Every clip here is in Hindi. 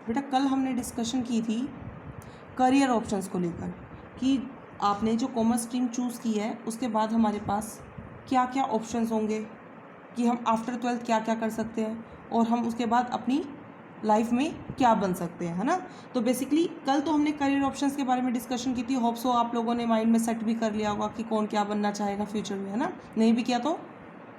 बेटा कल हमने डिस्कशन की थी करियर ऑप्शंस को लेकर कि आपने जो कॉमर्स स्ट्रीम चूज़ की है उसके बाद हमारे पास क्या क्या ऑप्शंस होंगे कि हम आफ्टर 12th क्या क्या कर सकते हैं और हम उसके बाद अपनी लाइफ में क्या बन सकते हैं, है ना। तो बेसिकली कल तो हमने करियर ऑप्शंस के बारे में डिस्कशन की थी। होप सो आप लोगों ने माइंड में सेट भी कर लिया होगा कि कौन क्या बनना चाहेगा फ्यूचर में, है ना। नहीं भी किया तो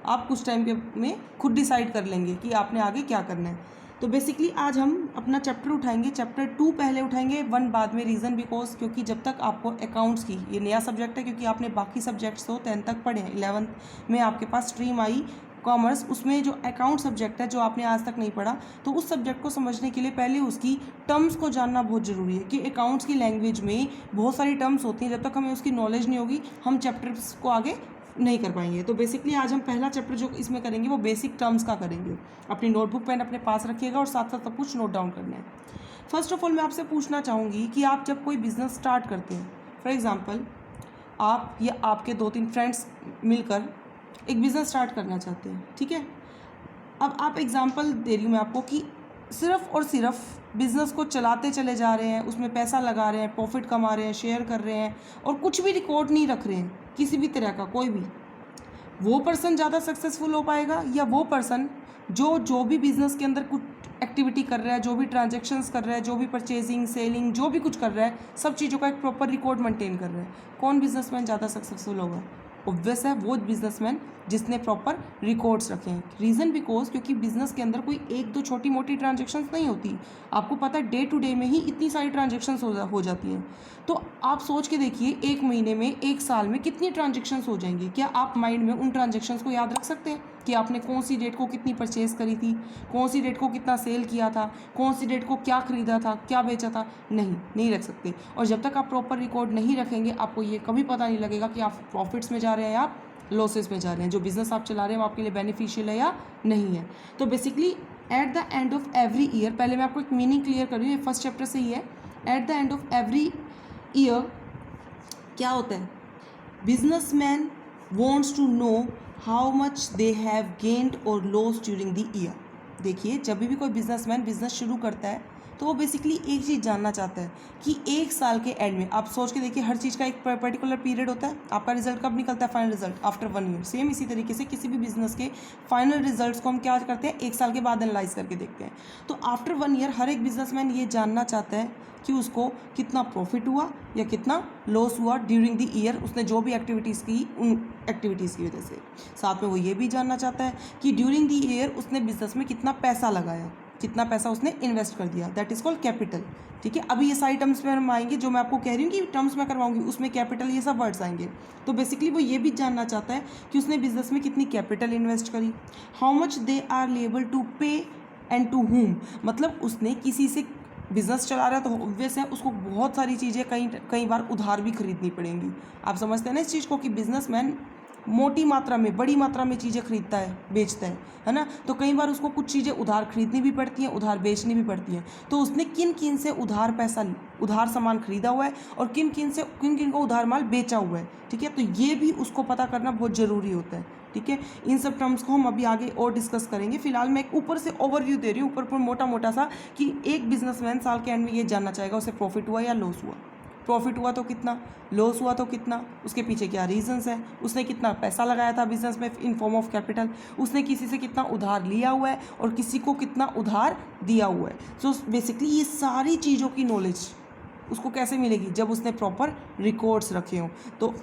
आप कुछ टाइम के में खुद डिसाइड कर लेंगे कि आपने आगे क्या करना है। तो बेसिकली आज हम अपना चैप्टर उठाएंगे, चैप्टर 2 पहले उठाएंगे, 1 बाद में। रीज़न बिकॉज क्योंकि जब तक आपको अकाउंट्स की, ये नया सब्जेक्ट है क्योंकि आपने बाकी सब्जेक्ट्स तो 10th तक पढ़े हैं, 11th में आपके पास स्ट्रीम आई कॉमर्स, उसमें जो अकाउंट सब्जेक्ट है जो आपने आज तक नहीं पढ़ा, तो उस सब्जेक्ट को समझने के लिए पहले उसकी टर्म्स को जानना बहुत ज़रूरी है कि अकाउंट्स की लैंग्वेज में बहुत सारी टर्म्स होती हैं। जब तक हमें उसकी नॉलेज नहीं होगी हम चैप्टर्स को आगे नहीं कर पाएंगे। तो बेसिकली आज हम पहला चैप्टर जो इसमें करेंगे वो बेसिक टर्म्स का करेंगे। अपनी नोटबुक पेन अपने पास रखिएगा और साथ साथ सब कुछ नोट डाउन करना है। फर्स्ट ऑफ ऑल मैं आपसे पूछना चाहूँगी कि आप जब कोई बिज़नेस स्टार्ट करते हैं, फॉर एग्ज़ाम्पल आप या आपके 2-3 फ्रेंड्स मिलकर एक बिज़नेस स्टार्ट करना चाहते हैं, ठीक है। अब आप एग्ज़ाम्पल दे रही हूँ मैं आपको कि सिर्फ़ और सिर्फ बिज़नेस को चलाते चले जा रहे हैं, उसमें पैसा लगा रहे हैं, प्रॉफिट कमा रहे हैं, शेयर कर रहे हैं और कुछ भी रिकॉर्ड नहीं रख रहे हैं किसी भी तरह का, कोई भी, वो पर्सन ज़्यादा सक्सेसफुल हो पाएगा या वो पर्सन जो भी बिज़नेस के अंदर कुछ एक्टिविटी कर रहा है, जो भी ट्रांजैक्शंस कर रहा है, जो भी परचेजिंग सेलिंग जो भी कुछ कर रहा है, सब चीज़ों का एक प्रॉपर रिकॉर्ड मेंटेन कर रहा है, कौन बिजनेसमैन ज़्यादा सक्सेसफुल होगा? ऑब्वियस है वो बिजनेसमैन जिसने प्रॉपर रिकॉर्ड्स रखे हैं। रीज़न बिकॉज क्योंकि बिजनेस के अंदर कोई एक दो छोटी मोटी ट्रांजेक्शन्स नहीं होती, आपको पता है डे टू डे में ही इतनी सारी ट्रांजेक्शन्स हो जाती हैं। तो आप सोच के देखिए एक महीने में, एक साल में कितनी ट्रांजेक्शन्स हो जाएंगी। क्या आप माइंड में उन ट्रांजेक्शन्स को याद रख सकते हैं कि आपने कौन सी डेट को कितनी परचेज़ करी थी, कौन सी डेट को कितना सेल किया था, कौन सी डेट को क्या खरीदा था, क्या बेचा था? नहीं रख सकते। और जब तक आप प्रॉपर रिकॉर्ड नहीं रखेंगे आपको ये कभी पता नहीं लगेगा कि आप प्रॉफिट्स में जा रहे हैं या आप लॉसेस में जा रहे हैं, जो बिज़नेस आप चला रहे हैं वो आपके लिए बेनिफिशियल है या नहीं है। तो basically eight the end of every year, पहले मैं आपको एक मीनिंग क्लियर कर रही हूँ, ये फर्स्ट चैप्टर से ही है। At the end of every year क्या होता है, businessman wants to know how much they have gained और लॉस ड्यूरिंग द ईयर। देखिए जब भी कोई बिजनेसमैन बिजनेस शुरू करता है तो वो बेसिकली एक चीज़ जानना चाहता है कि एक साल के एंड में, आप सोच के देखिए हर चीज़ का एक पर्टिकुलर पीरियड होता है। आपका रिजल्ट कब निकलता है? Final result after 1 year. Same इसी तरीके से किसी भी बिजनेस के फाइनल रिजल्ट्स को हम क्या करते हैं, एक साल के बाद एनालाइज करके देखते हैं। तो आफ्टर 1 ईयर हर एक बिजनेसमैन ये जानना चाहता है कि उसको कितना प्रॉफिट हुआ या कितना लॉस हुआ ड्यूरिंग द ईयर, उसने जो भी एक्टिविटीज़ की उन एक्टिविटीज़ की वजह से। साथ में वो ये भी जानना चाहता है कि ड्यूरिंग द ईयर उसने बिजनेस में कितना पैसा लगाया, कितना पैसा उसने इन्वेस्ट कर दिया, दैट इज़ कॉल्ड कैपिटल। ठीक है, अभी ये सारी टर्म्स में हम आएंगे, जो मैं आपको कह रही हूँ कि टर्म्स में करवाऊंगी उसमें कैपिटल ये सब वर्ड्स आएंगे। तो बेसिकली वो ये भी जानना चाहता है कि उसने बिजनेस में कितनी कैपिटल इन्वेस्ट करी, how much they are liable to pay and to whom. मतलब उसने किसी से बिजनेस चला रहा है तो ऑब्वियस है उसको बहुत सारी चीज़ें कई बार उधार भी खरीदनी पड़ेंगी। आप समझते हैं ना इस चीज़ को कि बिजनेसमैन मोटी मात्रा में, बड़ी मात्रा में चीज़ें खरीदता है, बेचता है ना। तो कई बार उसको कुछ चीज़ें उधार खरीदनी भी पड़ती हैं, उधार बेचनी भी पड़ती हैं। तो उसने किन किन से उधार सामान खरीदा हुआ है और किन किन को उधार माल बेचा हुआ है, ठीक है। तो ये भी उसको पता करना बहुत ज़रूरी होता है, ठीक है। इन सब टर्म्स को हम अभी आगे और डिस्कस करेंगे। फिलहाल मैं एक ऊपर से ओवरव्यू दे रही हूँ, ऊपर मोटा मोटा सा, कि एक बिजनेसमैन साल के एंड में ये जानना चाहेगा उसे प्रॉफिट हुआ या लॉस हुआ। प्रॉफिट हुआ तो कितना, लॉस हुआ तो कितना, उसके पीछे क्या रीजंस हैं, उसने कितना पैसा लगाया था बिजनेस में इन फॉर्म ऑफ कैपिटल, उसने किसी से कितना उधार लिया हुआ है और किसी को कितना उधार दिया हुआ है। सो बेसिकली ये सारी चीज़ों की नॉलेज उसको कैसे मिलेगी, जब उसने प्रॉपर रिकॉर्ड्स रखे हों। तो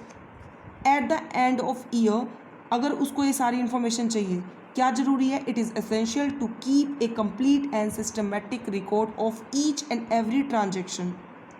at the end of year अगर उसको ये सारी इन्फॉर्मेशन चाहिए, क्या ज़रूरी है, it is essential to keep a complete and systematic record of each and every transaction.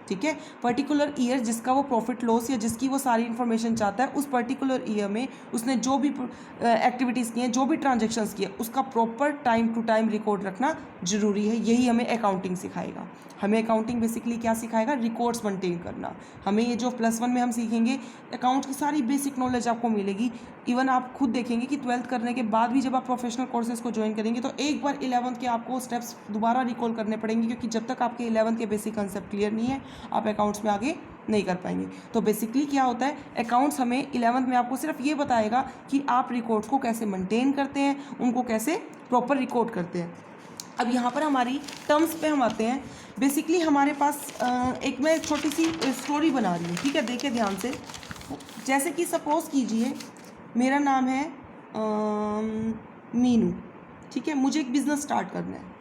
ठीक है, पर्टिकुलर ईयर जिसका वो प्रॉफिट लॉस या जिसकी वो सारी इन्फॉर्मेशन चाहता है, उस पर्टिकुलर ईयर में उसने जो भी एक्टिविटीज़ की हैं, जो भी ट्रांजेक्शन्स किए, उसका proper time to time record रखना ज़रूरी है। यही हमें अकाउंटिंग सिखाएगा। हमें अकाउंटिंग बेसिकली क्या सिखाएगा, रिकॉर्ड्स मेंटेन करना। हमें ये जो +1 में हम सीखेंगे अकाउंट की सारी बेसिक नॉलेज आपको मिलेगी। इवन आप खुद देखेंगे कि 12th करने के बाद भी जब आप प्रोफेशनल कोर्सेज को ज्वाइन करेंगे तो एक बार 11th के आपको स्टेप्स दोबारा रिकॉल करने पड़ेंगे, क्योंकि जब तक आपके 11th के बेसिक कंसेप्ट क्लियर नहीं है आप अकाउंट्स में आगे नहीं कर पाएंगे। तो बेसिकली क्या होता है, अकाउंट्स हमें 11th में आपको सिर्फ ये बताएगा कि आप रिकॉर्ड्स को कैसे मेंटेन करते हैं, उनको कैसे प्रॉपर रिकॉर्ड करते हैं। अब यहाँ पर हमारी टर्म्स पे हम आते हैं। बेसिकली हमारे पास एक मैं छोटी सी स्टोरी बना रही हूँ, ठीक है, देखिए ध्यान से। जैसे कि सपोज़ कीजिए मेरा नाम है मीनू, ठीक है, मुझे एक बिज़नेस स्टार्ट करना है।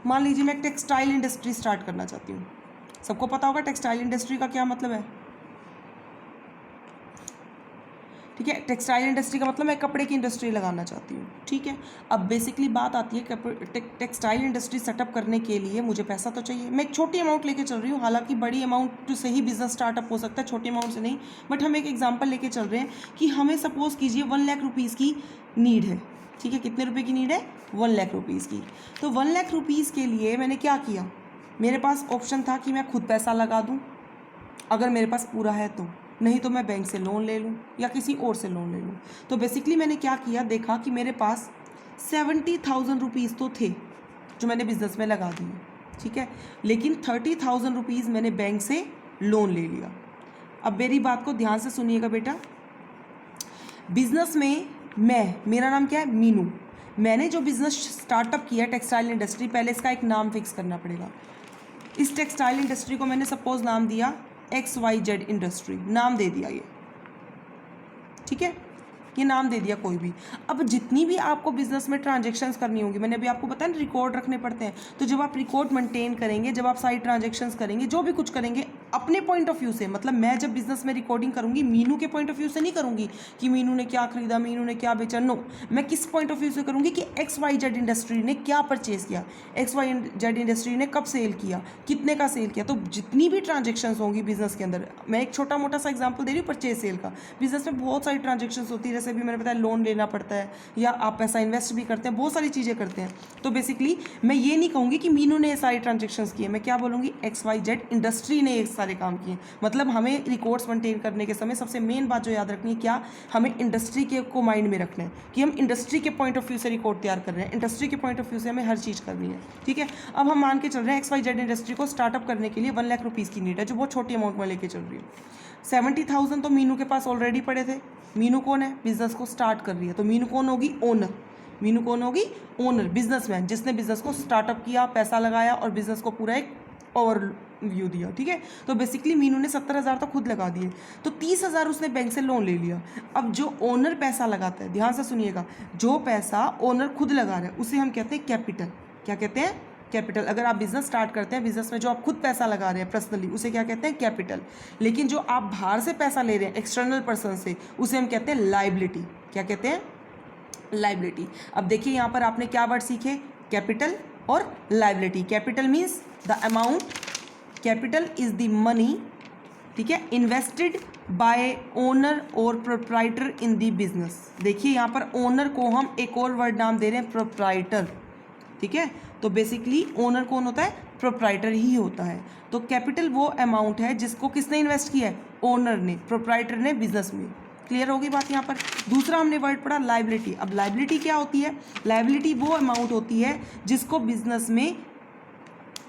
मान लीजिए मैं एक टेक्सटाइल इंडस्ट्री स्टार्ट करना चाहती हूँ। सबको पता होगा टेक्सटाइल इंडस्ट्री का क्या मतलब है, ठीक है। टेक्सटाइल इंडस्ट्री का मतलब मैं कपड़े की इंडस्ट्री लगाना चाहती हूँ, ठीक है। अब बेसिकली बात आती है टेक्सटाइल इंडस्ट्री सेटअप करने के लिए मुझे पैसा तो चाहिए। मैं एक छोटी अमाउंट लेके चल रही हूँ, हालांकि बड़ी अमाउंट से ही बिजनेस स्टार्टअप हो सकता है, छोटी अमाउंट से नहीं। बट हम एक एग्जाम्पल लेके चल रहे हैं कि हमें सपोज़ कीजिए 1 लाख रुपीज़ की नीड है, ठीक है। कितने रुपये की नीड है? 1 लाख रुपीज़ की। तो 1 लाख रुपीज़ के लिए मैंने क्या किया, मेरे पास ऑप्शन था कि मैं खुद पैसा लगा दूँ अगर मेरे पास पूरा है तो, नहीं तो मैं बैंक से लोन ले लूँ या किसी और से लोन ले लूँ। तो बेसिकली मैंने क्या किया, देखा कि मेरे पास 70,000 रुपीज़ तो थे जो मैंने बिज़नेस में लगा दिए, ठीक है, लेकिन 30,000 रुपीज़ मैंने बैंक से लोन ले लिया। अब मेरी बात को ध्यान से सुनिएगा बेटा। बिज़नेस में मेरा नाम क्या है? मीनू। मैंने जो बिज़नेस स्टार्टअप किया टेक्सटाइल इंडस्ट्री, पहले इसका एक नाम फिक्स करना पड़ेगा। इस टेक्सटाइल इंडस्ट्री को मैंने सपोज नाम दिया XYZ इंडस्ट्री, नाम दे दिया ये, ठीक है, ये नाम दे दिया कोई भी। अब जितनी भी आपको बिजनेस में ट्रांजेक्शन्स करनी होंगी, मैंने अभी आपको बताया ना रिकॉर्ड रखने पड़ते हैं, तो जब आप रिकॉर्ड मेंटेन करेंगे, जब आप सारी ट्रांजेक्शन्स करेंगे, जो भी कुछ करेंगे अपने पॉइंट ऑफ व्यू से, मतलब मैं जब बिजनेस में रिकॉर्डिंग करूंगी मीनू के पॉइंट ऑफ व्यू से नहीं करूंगी कि मीनू ने क्या खरीदा, मीनू ने क्या बेचा, नो, मैं किस पॉइंट ऑफ व्यू से करूंगी कि XYZ इंडस्ट्री ने क्या परचेज किया, XYZ इंडस्ट्री ने कब सेल किया, कितने का सेल किया। तो जितनी भी ट्रांजेक्शन्स होंगी बिजनेस के अंदर, मैं एक छोटा मोटा सा एग्जाम्पल दे रही हूँ परचेज सेल का। बिजनेस में बहुत सारी ट्रांजेक्शन्स होती है, जैसे भी मैंने बताया लोन लेना पड़ता है या आप पैसा इन्वेस्ट भी करते हैं, बहुत सारी चीज़ें करते हैं। तो बेसिकली मैं ये नहीं कहूँगी कि मीनू ने ये सारी ट्रांजेक्शन्स किए, मैं क्या बोलूँगी XYZ इंडस्ट्री ने ये सारे काम किए। मतलब हमें रिकॉर्ड्स मेंटेन करने के समय सबसे मेन बात जो याद रखनी है, क्या हमें इंडस्ट्री के को माइंड में रखना है कि हम इंडस्ट्री के पॉइंट ऑफ व्यू से रिकॉर्ड तैयार कर रहे हैं, इंडस्ट्री के पॉइंट ऑफ व्यू से हमें हर चीज़ करनी है, ठीक है। अब हम मान के चल रहे हैं XYZ इंडस्ट्री को स्टार्टअप करने के लिए 1 लाख रुपीज़ की नीड है, जो बहुत छोटी अमाउंट में लेके चल रही है। 70,000 तो मीनू के पास ऑलरेडी पड़े थे। मीनू कौन है? बिजनेस को स्टार्ट कर रही है, तो मीनू कौन होगी? ओनर। मीनू कौन होगी? ओनर, बिजनेसमैन, जिसने बिजनेस को स्टार्टअप किया, पैसा लगाया और बिजनेस को पूरा एक ओवरव्यू दिया, ठीक है। तो बेसिकली मीनू ने 70,000 तो खुद लगा दिए, तो 30,000 उसने बैंक से लोन ले लिया। अब जो ओनर पैसा लगाता है, ध्यान से सुनिएगा, जो पैसा ओनर खुद लगा रहा है उसे हम कहते हैं कैपिटल। क्या कहते हैं? कैपिटल। अगर आप बिजनेस स्टार्ट करते हैं, बिजनेस में जो आप खुद पैसा लगा रहे हैं पर्सनली, उसे क्या कहते हैं? कैपिटल। लेकिन जो आप बाहर से पैसा ले रहे हैं एक्सटर्नल पर्सन से, उसे हम कहते हैं लाइबिलिटी। क्या कहते हैं? लाइबिलिटी। अब देखिए यहाँ पर आपने क्या वर्ड सीखे? कैपिटल और liability. Capital means the amount, capital is the money, ठीक है, इन्वेस्टेड बाय ओनर और प्रोप्राइटर इन द बिजनेस। देखिए यहाँ पर ओनर को हम एक और वर्ड नाम दे रहे हैं, प्रोप्राइटर, ठीक है। तो बेसिकली ओनर कौन होता है? प्रोप्राइटर ही होता है। तो कैपिटल वो अमाउंट है जिसको किसने इन्वेस्ट किया है? ओनर ने, प्रोप्राइटर ने बिजनेस में। क्लियर होगी बात यहाँ पर। दूसरा हमने वर्ड पढ़ा लाइबिलिटी। अब लाइबिलिटी क्या होती है? लाइबिलिटी वो अमाउंट होती है जिसको बिजनेस में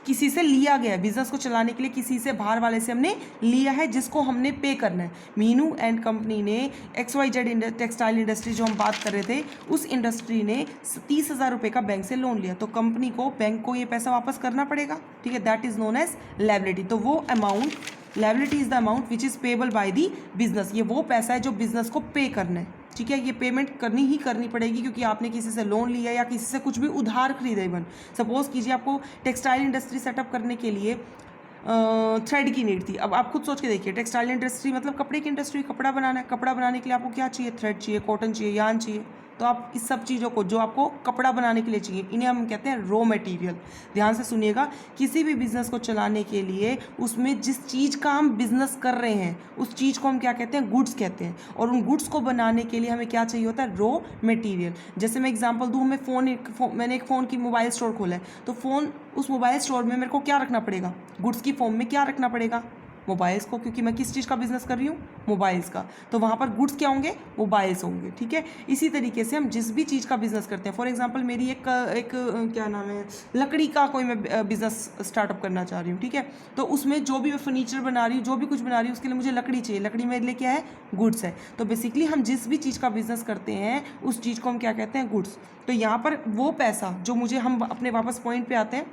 किसी से लिया गया है, बिजनेस को चलाने के लिए किसी से, बाहर वाले से हमने लिया है, जिसको हमने पे करना है। मीनू एंड कंपनी ने XYZ टेक्सटाइल इंडस्ट्री जो हम बात कर रहे थे, उस इंडस्ट्री ने 30,000 रुपये का बैंक से लोन लिया, तो कंपनी को, बैंक को ये पैसा वापस करना पड़ेगा, ठीक है। That is known as liability. तो वो amount, liability is the amount which is payable by the business. ये वो पैसा है जो बिजनेस को पे करना है, ठीक है। ये पेमेंट करनी ही करनी पड़ेगी क्योंकि आपने किसी से लोन लिया या किसी से कुछ भी उधार खरीदा। इवन सपोज कीजिए आपको टेक्सटाइल इंडस्ट्री सेटअप करने के लिए थ्रेड की नीड थी। अब आप खुद सोच के देखिए, टेक्सटाइल इंडस्ट्री मतलब कपड़े की इंडस्ट्री, कपड़ा बनाना है। कपड़ा बनाने के लिए आपको क्या चाहिए? थ्रेड चाहिए, कॉटन चाहिए, यार्न चाहिए। तो आप इस सब चीज़ों को जो आपको कपड़ा बनाने के लिए चाहिए, इन्हें हम कहते हैं रॉ मटेरियल। ध्यान से सुनिएगा, किसी भी बिजनेस को चलाने के लिए उसमें जिस चीज़ का हम बिजनेस कर रहे हैं उस चीज़ को हम क्या कहते हैं? गुड्स कहते हैं। और उन गुड्स को बनाने के लिए हमें क्या चाहिए होता है? Raw material. जैसे मैं एग्जांपल दूँ, मैंने एक फ़ोन की मोबाइल स्टोर खोला है, तो फ़ोन, उस मोबाइल स्टोर में मेरे को क्या रखना पड़ेगा? गुड्स की फॉर्म में क्या रखना पड़ेगा? मोबाइल्स को, क्योंकि मैं किस चीज़ का बिजनेस कर रही हूँ, मोबाइल्स का, तो वहाँ पर गुड्स क्या होंगे, मोबाइल्स होंगे, ठीक है। इसी तरीके से हम जिस भी चीज़ का बिजनेस करते हैं, फॉर एग्जांपल मेरी एक क्या नाम है, लकड़ी का कोई मैं बिजनेस स्टार्टअप करना चाह रही हूँ, ठीक है, तो उसमें जो भी मैं फर्नीचर बना रही हूँ, जो भी कुछ बना रही हूँ, उसके लिए मुझे लकड़ी चाहिए, लकड़ी मेरे लिए क्या है, गुड्स है। तो बेसिकली हम जिस भी चीज़ का बिजनेस करते हैं उस चीज़ को हम क्या कहते हैं, गुड्स। तो यहाँ पर वो पैसा जो मुझे, हम अपने वापस पॉइंट पे आते हैं,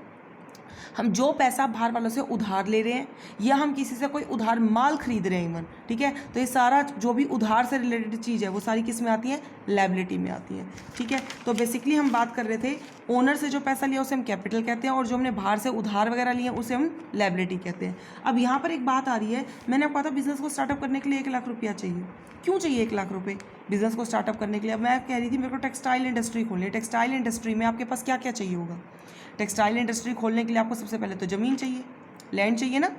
हम जो पैसा बाहर वालों से उधार ले रहे हैं या हम किसी से कोई उधार माल खरीद रहे हैं इवन, ठीक है, तो ये सारा जो भी उधार से रिलेटेड चीज़ है वो सारी किस में आती है, लायबिलिटी में आती है, ठीक है। तो बेसिकली हम बात कर रहे थे ओनर से जो पैसा लिया उसे हम कैपिटल कहते हैं, और जो हमने बाहर से उधार वगैरह लिए उसे हम लायबिलिटी कहते हैं। अब यहाँ पर एक बात आ रही है, मैंने आपको कहा था बिजनेस को स्टार्टअप करने के लिए 1 लाख रुपया चाहिए। क्यों चाहिए 1 लाख रुपये बिजनेस को स्टार्टअप करने के लिए? अब मैं कह रही थी मेरे को टेक्सटाइल इंडस्ट्री खोलनी है। टेक्सटाइल इंडस्ट्री में आपके पास क्या क्या चाहिए होगा? टेक्सटाइल इंडस्ट्री खोलने के लिए आपको सबसे पहले तो ज़मीन चाहिए, लैंड चाहिए ना,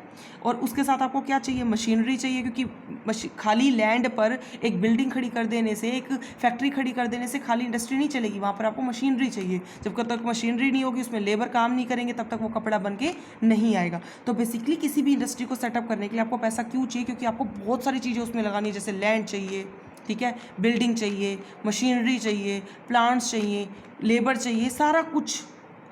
और उसके साथ आपको क्या चाहिए, मशीनरी चाहिए, क्योंकि खाली लैंड पर एक बिल्डिंग खड़ी कर देने से, एक फैक्ट्री खड़ी कर देने से खाली इंडस्ट्री नहीं चलेगी, वहाँ पर आपको मशीनरी चाहिए। जब तक मशीनरी नहीं होगी, उसमें लेबर काम नहीं करेंगे, तब तक वो कपड़ा बन के नहीं आएगा। तो बेसिकली किसी भी इंडस्ट्री को सेटअप करने के लिए आपको पैसा क्यों चाहिए? क्योंकि आपको बहुत सारी चीज़ें उसमें लगानी है, जैसे लैंड चाहिए, ठीक है, बिल्डिंग चाहिए, मशीनरी चाहिए, प्लांट्स चाहिए, लेबर चाहिए, सारा कुछ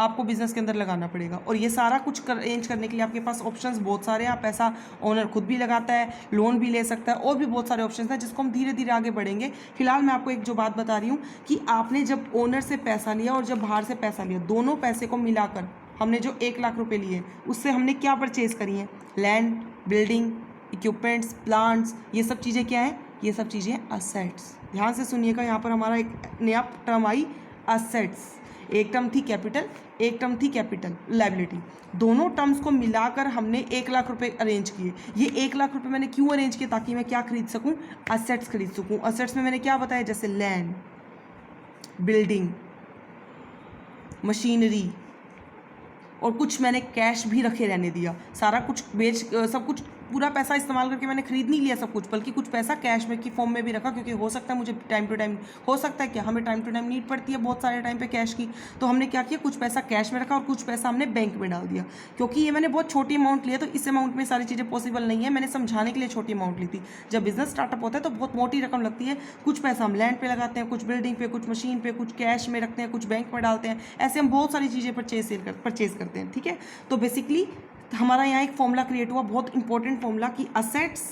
आपको बिजनेस के अंदर लगाना पड़ेगा। और ये सारा कुछ अरेंज करने के लिए आपके पास ऑप्शंस बहुत सारे हैं। आप पैसा ओनर खुद भी लगाता है, लोन भी ले सकता है, और भी बहुत सारे ऑप्शंस हैं जिसको हम धीरे धीरे आगे बढ़ेंगे। फिलहाल मैं आपको एक जो बात बता रही हूँ कि आपने जब ओनर से पैसा लिया और जब बाहर से पैसा लिया, दोनों पैसे को मिलाकर हमने जो 1 लाख रुपये लिए उससे हमने क्या परचेज़ करी हैं? लैंड, बिल्डिंग, इक्विपमेंट्स, प्लांट्स, ये सब चीज़ें क्या हैं? ये सब चीज़ें असेट्स। ध्यान से सुनिएगा, यहाँ पर हमारा एक नया टर्म आई, असेट्स। एक टर्म थी कैपिटल, एक टर्म थी कैपिटल लायबिलिटी। दोनों टर्म्स को मिलाकर हमने 1 लाख रुपए अरेंज किए। ये 1 लाख रुपए मैंने क्यों अरेंज किए? ताकि मैं क्या खरीद सकूं? असेट्स खरीद सकूं। असेट्स में मैंने क्या बताया? जैसे लैंड, बिल्डिंग, मशीनरी, और कुछ मैंने कैश भी रखे रहने दिया। सारा कुछ बेच, सब कुछ पूरा पैसा इस्तेमाल करके मैंने खरीद नहीं लिया सब कुछ, बल्कि कुछ पैसा कैश में की फॉर्म में भी रखा, क्योंकि हो सकता है मुझे टाइम टू टाइम, हो सकता है क्या, हमें टाइम टू टाइम नीड पड़ती है बहुत सारे टाइम पे कैश की। तो हमने क्या किया, कुछ पैसा कैश में रखा और कुछ पैसा हमने बैंक में डाल दिया। क्योंकि ये मैंने बहुत छोटी अमाउंट लिया, तो इस अमाउंट में सारी चीज़ें पॉसिबल नहीं है, मैंने समझाने के लिए छोटी अमाउंट ली थी। जब बिजनेस स्टार्टअप होता है तो बहुत मोटी रकम लगती है। कुछ पैसा हम लैंड पे लगाते हैं, कुछ बिल्डिंग पे, कुछ मशीन पे, कुछ कैश में रखते हैं, कुछ बैंक में डालते हैं। ऐसे हम बहुत सारी चीज़ें परचेज करते हैं, ठीक है। तो बेसिकली हमारा यहाँ एक फॉर्मूला क्रिएट हुआ, बहुत इंपॉर्टेंट फॉर्मूला, कि assets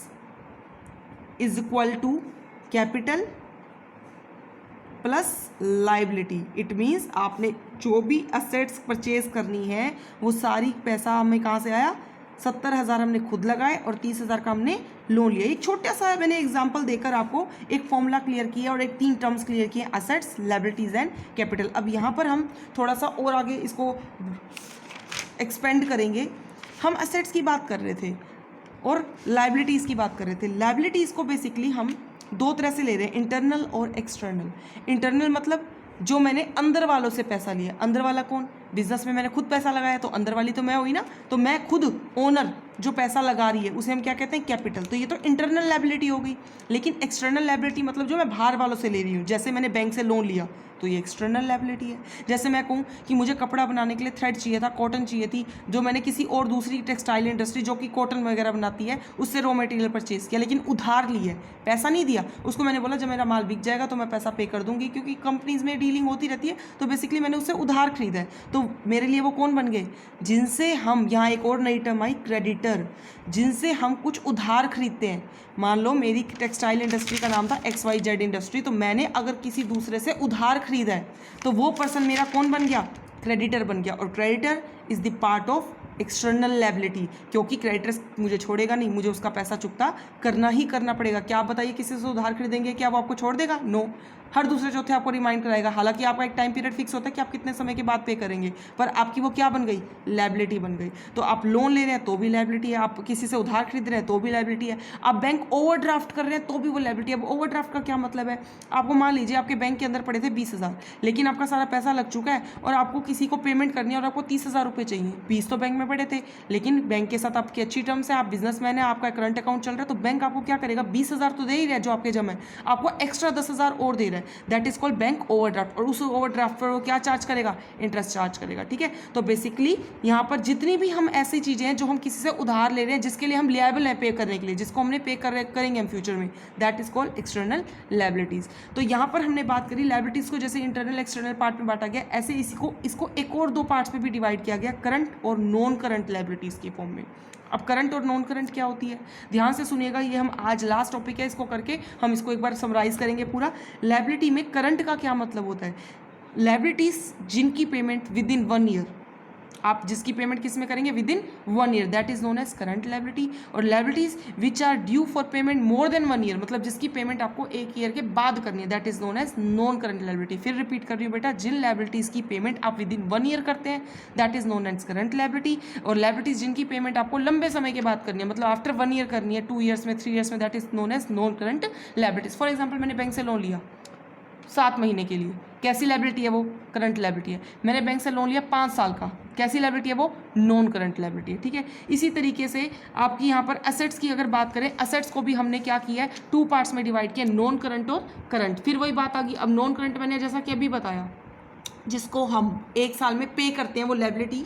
is equal to capital plus liability. It means आपने जो भी असेट्स परचेज करनी है वो सारी पैसा हमें कहाँ से आया? 70,000 हमने खुद लगाए और 30,000 का हमने लोन लिया। एक छोटा सा मैंने एग्जांपल देकर आपको एक फॉर्मूला क्लियर किया और एक 3 टर्म्स क्लियर किए, असेट्स, लायबिलिटीज एंड कैपिटल। अब यहाँ पर हम थोड़ा सा और आगे इसको एक्सपेंड करेंगे। हम असेट्स की बात कर रहे थे और लायबिलिटीज़ की बात कर रहे थे। लायबिलिटीज़ को बेसिकली हम 2 तरह से ले रहे हैं, इंटरनल और एक्सटर्नल। इंटरनल मतलब जो मैंने अंदर वालों से पैसा लिया। अंदर वाला कौन? बिजनेस में मैंने खुद पैसा लगाया, तो अंदर वाली तो मैं हुई ना। तो मैं खुद ओनर जो पैसा लगा रही है उसे हम क्या कहते हैं? कैपिटल। तो ये तो इंटरनल लायबिलिटी हो गई। लेकिन एक्सटर्नल लायबिलिटी मतलब जो मैं बाहर वालों से ले रही हूँ, जैसे मैंने बैंक से लोन लिया तो ये एक्सटर्नल लायबिलिटी है। जैसे मैं कहूँ कि मुझे कपड़ा बनाने के लिए थ्रेड चाहिए था, कॉटन चाहिए थी, जो मैंने किसी और दूसरी टेक्सटाइल इंडस्ट्री जो कि कॉटन वगैरह बनाती है उससे रॉ मटेरियल परचेज किया, लेकिन उधार ली है, पैसा नहीं दिया। उसको मैंने बोला जब मेरा माल बिक जाएगा तो मैं पैसा पे कर दूंगी, क्योंकि कंपनीज में डीलिंग होती रहती है। तो बेसिकली मैंने उससे उधार खरीदा है। तो मेरे लिए वो कौन बन गए? जिनसे हम, यहाँ एक और नई टर्म आई, क्रेडिटर, जिनसे हम कुछ उधार खरीदते हैं। मान लो मेरी टेक्सटाइल इंडस्ट्री का नाम था XYZ इंडस्ट्री, तो मैंने अगर किसी दूसरे से उधार खरीदा है तो वो पर्सन मेरा कौन बन गया? क्रेडिटर बन गया। और creditor is the part of external liability, क्योंकि क्रेडिटर मुझे छोड़ेगा नहीं, मुझे उसका पैसा चुकता करना ही करना पड़ेगा। क्या आप बताइए, किसी से उधार खरीदेंगे क्या वो आपको छोड़ देगा? नो। हर दूसरे चौथे आपको रिमाइंड कराएगा। हालांकि आपका एक टाइम पीरियड फिक्स होता है कि आप कितने समय के बाद पे करेंगे, पर आपकी वो क्या बन गई? लायबिलिटी बन गई। तो आप लोन ले रहे हैं तो भी लायबिलिटी है, आप किसी से उधार खरीद रहे हैं तो भी लायबिलिटी है, आप बैंक ओवरड्राफ्ट कर रहे हैं तो भी वो लायबिलिटी है। अब ओवरड्राफ्ट का क्या मतलब है? आपको मान लीजिए आपके बैंक के अंदर पड़े थे 20,000, लेकिन आपका सारा पैसा लग चुका है और आपको किसी को पेमेंट करनी है और आपको 30,000 रुपये चाहिए। 20 तो बैंक में पड़े थे, लेकिन बैंक के साथ आपकी अच्छी टर्म्स है, आप बिजनेसमैन है, आपका करंट अकाउंट चल रहा है, तो बैंक आपको क्या करेगा? 20,000 तो दे ही रहा है जो आपके जमा है, आपको एक्स्ट्रा 10,000 और दे रहा है। है, that is called bank overdraft. और उस ओवरड्राफ्ट पर वो क्या चार्ज करेगा, इंटरेस्ट चार्ज करेगा, ठीक है। तो बेसिकली यहाँ पर जितनी भी हम ऐसी चीज़ें हैं जो हम किसी से उधार ले रहे हैं, जिसके लिए हम लिएबल हैं पे करने के लिए, जिसको हमने पे करेंगे हम फ्यूचर में, that is called external liabilities. तो यहाँ पर हमने बात करी लायबिलिटीज़ को जैसे इंटरनल एक्सटर्नल पार्ट में बांटा गया, ऐसे इसको एक और दो पार्ट्स में भी डिवाइड किया गया, करंट और नॉन करंट लायबिलिटीज़ के फॉर्म में। अब करंट और नॉन करंट क्या होती है, ध्यान से सुनिएगा, ये हम आज लास्ट टॉपिक है, इसको करके हम इसको एक बार समराइज करेंगे पूरा। लायबिलिटी में करंट का क्या मतलब होता है, लायबिलिटीज़ जिनकी पेमेंट विद इन 1 ईयर, आप जिसकी पेमेंट किस में करेंगे, within 1 year, that is known as current liability. और liabilities which are due for payment more than 1 year, मतलब जिसकी पेमेंट आपको 1 ईयर के बाद करनी है, that is known as non current liability. फिर रिपीट कर रही हूँ बेटा, जिन लायबिलिटीज की पेमेंट आप विद इन 1 ईयर करते हैं, that is known as current liability. और लायबिलिटीज जिनकी पेमेंट आपको लंबे समय के बाद करनी है, मतलब आफ्टर 1 ईयर करनी है, 2 ईयर्स में, 3 ईयर्स में, that is known as non current liabilities. For example, मैंने बैंक से लोन लिया 7 महीने के लिए, कैसी लायबिलिटी है वो, करंट लायबिलिटी है। मैंने बैंक से लोन लिया 5 साल का, कैसी लायबिलिटी है वो, नॉन करंट लायबिलिटी है, ठीक है। इसी तरीके से आपकी यहाँ पर एसेट्स की अगर बात करें, एसेट्स को भी हमने क्या किया है, 2 पार्ट्स में डिवाइड किया, नॉन करंट और करंट। फिर वही बात आ गई, अब नॉन करंट मैंने जैसा कि अभी बताया, जिसको हम 1 साल में पे करते हैं, वो लायबिलिटी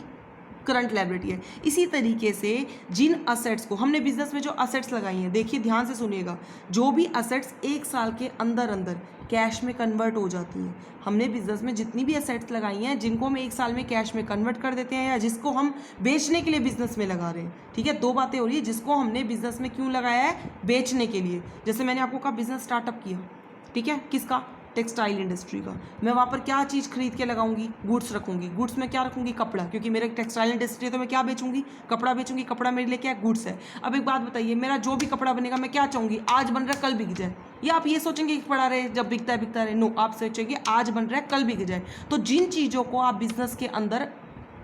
करंट लायबिलिटी है। इसी तरीके से जिन असेट्स को हमने बिजनेस में जो असेट्स लगाई हैं, देखिए ध्यान से सुनिएगा, जो भी असेट्स 1 साल के अंदर अंदर कैश में कन्वर्ट हो जाती हैं, हमने बिजनेस में जितनी भी असेट्स लगाई हैं जिनको हम 1 साल में कैश में कन्वर्ट कर देते हैं, या जिसको हम बेचने के लिए बिजनेस में लगा रहे हैं, ठीक है। 2 बातें हो रही है, जिसको हमने बिजनेस में क्यों लगाया है, बेचने के लिए। जैसे मैंने आपको कहा बिजनेस स्टार्टअप किया, ठीक है, किसका, टेक्सटाइल इंडस्ट्री का। मैं वहाँ पर क्या चीज़ खरीद के लगाऊंगी, गुड्स रखूंगी। गुड्स में क्या रखूंगी, कपड़ा, क्योंकि मेरे टेक्सटाइल इंडस्ट्री है तो मैं क्या बेचूंगी, कपड़ा बेचूंगी। कपड़ा मेरे लिए क्या है, गुड्स है। अब एक बात बताइए, मेरा जो भी कपड़ा बनेगा मैं क्या चाहूँगी, आज बन रहा है कल बिक जाए, या आप ये सोचेंगे कि पड़ा रहे, जब बिकता है रहे, नो, आप सोचेंगे आज बन रहा है कल बिक जाए। तो जिन चीज़ों को आप बिजनेस के अंदर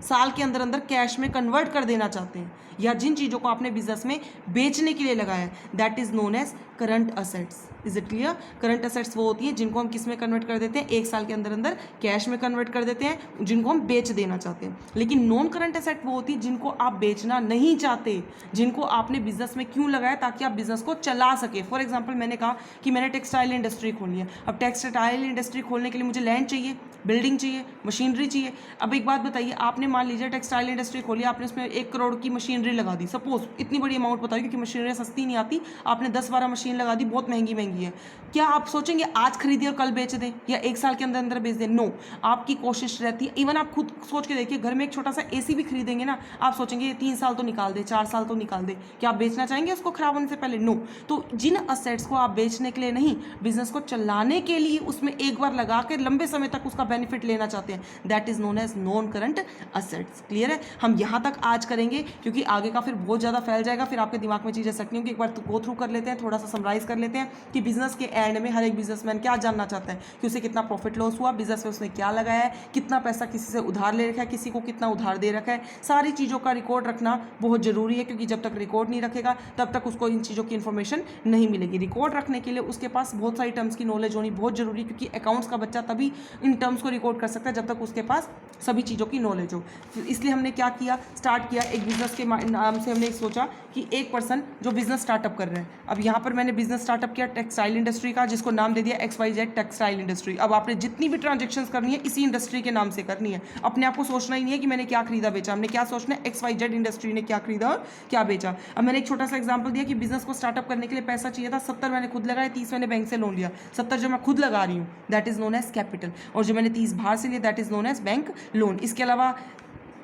साल के अंदर अंदर कैश में कन्वर्ट कर देना चाहते हैं, या जिन चीज़ों को आपने बिजनेस में बेचने के लिए लगाया है, that is known as current assets. Is it clear? Current assets वो होती है जिनको हम किस में कन्वर्ट कर देते हैं, 1 साल के अंदर अंदर कैश में कन्वर्ट कर देते हैं, जिनको हम बेच देना चाहते हैं। लेकिन नॉन करंट असेट वो होती है जिनको आप बेचना नहीं चाहते, जिनको आपने बिजनेस में क्यों लगाया, ताकि आप बिजनेस को चला सके। फॉर एग्जाम्पल, मैंने कहा कि मैंने टेक्सटाइल इंडस्ट्री खोली है। अब टेक्सटाइल इंडस्ट्री खोलने के लिए मुझे लैंड चाहिए, बिल्डिंग चाहिए, मशीनरी चाहिए। अब एक बात बताइए, आपने मान लीजिए टेक्सटाइल इंडस्ट्री खोली, आपने उसमें 1 करोड़ की मशीनरी लगा दी, सपोज इतनी बड़ी अमाउंट बताइए, क्योंकि मशीनरी सस्ती नहीं आती, आपने 10-12 मशीन लगा दी, बहुत महंगी महंगी है। क्या आप सोचेंगे आज खरीदिए और कल बेच दें, या 1 साल के अंदर अंदर बेच दें? नो, आपकी कोशिश रहती है। इवन आप खुद सोच के देखिए, घर में एक छोटा सा एसी भी खरीदेंगे ना, आप सोचेंगे 3 साल तो निकाल दे, 4 साल तो निकाल दे। क्या आप बेचना चाहेंगे उसको खराब होने से पहले? नो। तो जिन असेट्स को आप बेचने के लिए नहीं, बिजनेस को चलाने के लिए उसमें एक बार लगा कर लंबे समय तक उसका बेनिफिट लेना चाहते हैं, that is known as non current assets. Clear है? हम यहाँ तक आज करेंगे, क्योंकि आगे का फिर बहुत ज़्यादा फैल जाएगा, फिर आपके दिमाग में चीज़ें सकती होंगी। एक बार गो थ्रू कर लेते हैं, थोड़ा सा समराइज कर लेते हैं कि बिजनेस के एंड में हर एक बिजनेसमैन क्या जानना चाहता है, कि उसे कितना प्रॉफिट लॉस हुआ, बिजनेस में उसने क्या लगाया है, कितना पैसा किसी से उधार ले रखा है, किसी को कितना उधार दे रखा है। सारी चीज़ों का रिकॉर्ड रखना बहुत ज़रूरी है, क्योंकि जब तक रिकॉर्ड नहीं रखेगा तब तक उसको इन चीज़ों की इन्फॉर्मेशन नहीं मिलेगी। रिकॉर्ड रखने के लिए उसके पास बहुत सारी टर्म्स की नॉलेज होनी बहुत जरूरी है, क्योंकि अकाउंट्स का बच्चा तभी इन टर्म्स को रिकॉर्ड कर सकता है जब तक उसके पास सभी चीज़ों की नॉलेज हो। इसलिए हमने क्या किया, स्टार्ट किया एक बिजनेस के नाम से। हमने एक सोचा कि एक पर्सन जो बिजनेस स्टार्टअप कर रहे हैं, अब यहाँ पर मैंने बिजनेस स्टार्टअप किया टेक्सटाइल इंडस्ट्री का, जिसको नाम दे दिया XYZ टेक्सटाइल इंडस्ट्री। अब आपने जितनी भी ट्रांजेक्शन्स करनी है इसी इंडस्ट्री के नाम से करनी है। अपने आप को सोचना ही नहीं है कि मैंने क्या खरीदा बेचा, हमने क्या सोचना है XYZ इंडस्ट्री ने क्या खरीदा और क्या बेचा। अब मैंने एक छोटा सा एग्जाम्पल दिया कि बिजनेस को स्टार्टअप करने के लिए पैसा चाहिए था, 70 मैंने खुद लगाया, 30 मैंने बैंक से लोन लिया। 70 जो मैं खुद लगा रही हूँ that is known as capital, और जो मैंने 30 बाहर से लिया that is known as bank loan. इसके अलावा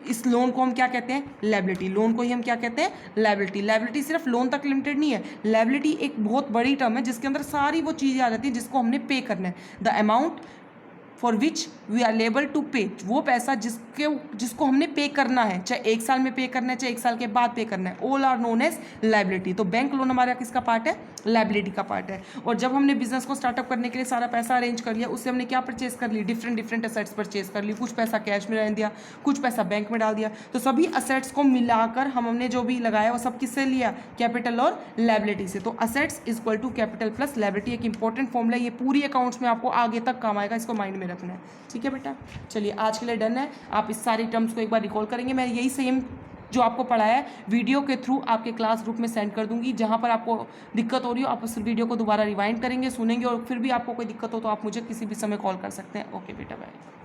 इस लोन को हम क्या कहते हैं, लायबिलिटी। लोन को ही हम क्या कहते हैं, लायबिलिटी। लायबिलिटी सिर्फ लोन तक लिमिटेड नहीं है, लायबिलिटी एक बहुत बड़ी टर्म है जिसके अंदर सारी वो चीज़ें आ जाती हैं जिसको हमने पे करना है। The amount for which we are liable to pay, वो पैसा जिसको हमने पे करना है, चाहे 1 साल में पे करना है, चाहे 1 साल के बाद पे करना है, all are known as liability. तो बैंक लोन हमारा किसका पार्ट है, लायबिलिटी का पार्ट है। और जब हमने बिजनेस को स्टार्टअप करने के लिए सारा पैसा अरेंज कर लिया, उससे हमने क्या परचेज कर ली, डिफरेंट असेट्स परचेज कर ली। कुछ पैसा कैश में रहने दिया, कुछ पैसा बैंक में डाल दिया। तो सभी असेट्स को मिलाकर हमने जो भी लगाया वो सब किससे लिया, कैपिटल और लायबिलिटी से। तो assets is equal to capital plus liability, एक इंपॉर्टेंट फॉर्मूला, ये पूरी अकाउंट्स में आपको आगे तक काम आएगा, इसको माइंड में रखना है। ठीक है बेटा, चलिए आज के लिए डन है। आप इस सारी टर्म्स को एक बार रिकॉल करेंगे। मैं यही सेम जो आपको पढ़ाया है वीडियो के थ्रू आपके क्लास ग्रुप में सेंड कर दूंगी। जहाँ पर आपको दिक्कत हो रही हो आप उस वीडियो को दोबारा रिवाइंड करेंगे, सुनेंगे, और फिर भी आपको कोई दिक्कत हो तो आप मुझे किसी भी समय कॉल कर सकते हैं। ओके बेटा, बाय।